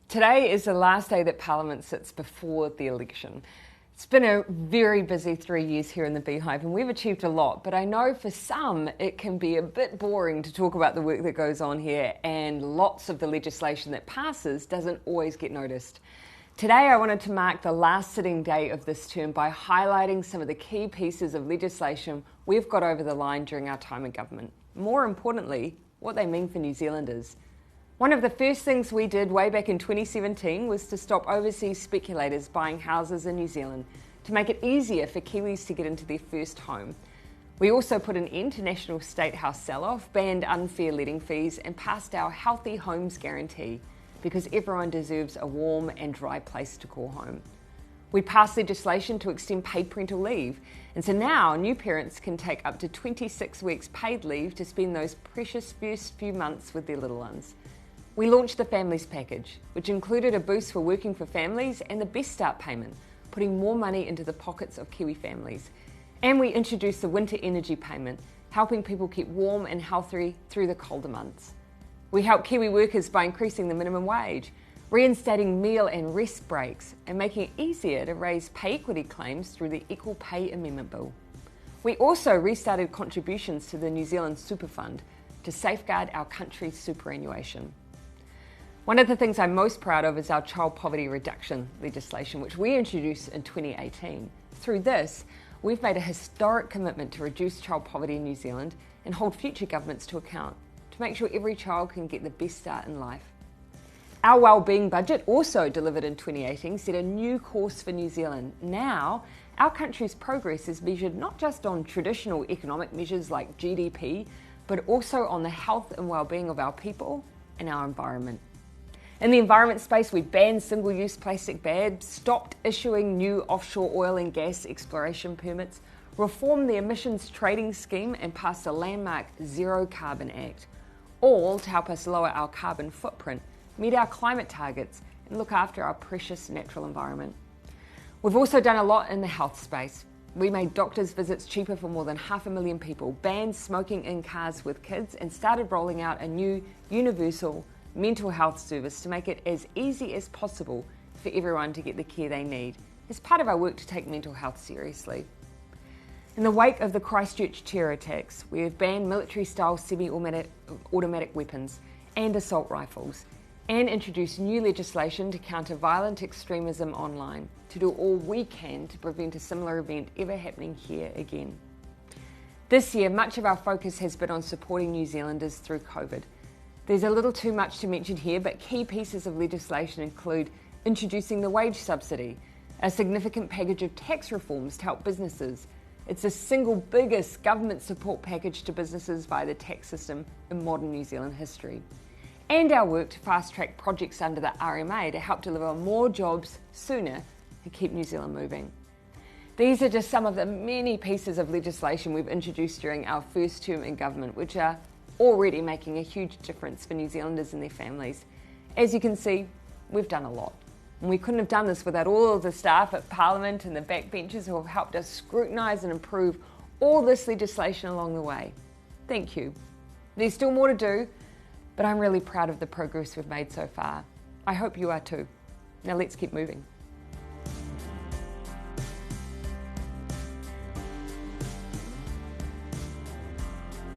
Today is the last day that Parliament sits before the election. It's been a very busy 3 years here in the Beehive and we've achieved a lot, but I know for some it can be a bit boring to talk about the work that goes on here, and lots of the legislation that passes doesn't always get noticed. Today I wanted to mark the last sitting day of this term by highlighting some of the key pieces of legislation we've got over the line during our time in government. More importantly, what they mean for New Zealanders. One of the first things we did way back in 2017 was to stop overseas speculators buying houses in New Zealand to make it easier for Kiwis to get into their first home. We also put an end to national state house sell-off, banned unfair letting fees and passed our Healthy Homes Guarantee because everyone deserves a warm and dry place to call home. We passed legislation to extend paid parental leave, and so now new parents can take up to 26 weeks paid leave to spend those precious first few months with their little ones. We launched the Families Package, which included a boost for working for families and the Best Start payment, putting more money into the pockets of Kiwi families. And we introduced the Winter Energy Payment, helping people keep warm and healthy through the colder months. We helped Kiwi workers by increasing the minimum wage, reinstating meal and rest breaks, and making it easier to raise pay equity claims through the Equal Pay Amendment Bill. We also restarted contributions to the New Zealand Super Fund to safeguard our country's superannuation. One of the things I'm most proud of is our child poverty reduction legislation, which we introduced in 2018. Through this, we've made a historic commitment to reduce child poverty in New Zealand and hold future governments to account to make sure every child can get the best start in life. Our wellbeing budget, also delivered in 2018, set a new course for New Zealand. Now, our country's progress is measured not just on traditional economic measures like GDP, but also on the health and wellbeing of our people and our environment. In the environment space, we banned single-use plastic bags, stopped issuing new offshore oil and gas exploration permits, reformed the emissions trading scheme and passed the landmark Zero Carbon Act, all to help us lower our carbon footprint, meet our climate targets and look after our precious natural environment. We've also done a lot in the health space. We made doctors' visits cheaper for more than 500,000 people, banned smoking in cars with kids and started rolling out a new universal mental health service to make it as easy as possible for everyone to get the care they need as part of our work to take mental health seriously. In the wake of the Christchurch terror attacks, we have banned military-style semi-automatic weapons and assault rifles and introduced new legislation to counter violent extremism online to do all we can to prevent a similar event ever happening here again. This year, much of our focus has been on supporting New Zealanders through COVID. There's a little too much to mention here, but key pieces of legislation include introducing the wage subsidy, a significant package of tax reforms to help businesses. It's the single biggest government support package to businesses via the tax system in modern New Zealand history. And our work to fast-track projects under the RMA to help deliver more jobs sooner and keep New Zealand moving. These are just some of the many pieces of legislation we've introduced during our first term in government, which are already making a huge difference for New Zealanders and their families. As you can see, we've done a lot. And we couldn't have done this without all of the staff at Parliament and the backbenchers who have helped us scrutinise and improve all this legislation along the way. Thank you. There's still more to do, but I'm really proud of the progress we've made so far. I hope you are too. Now let's keep moving.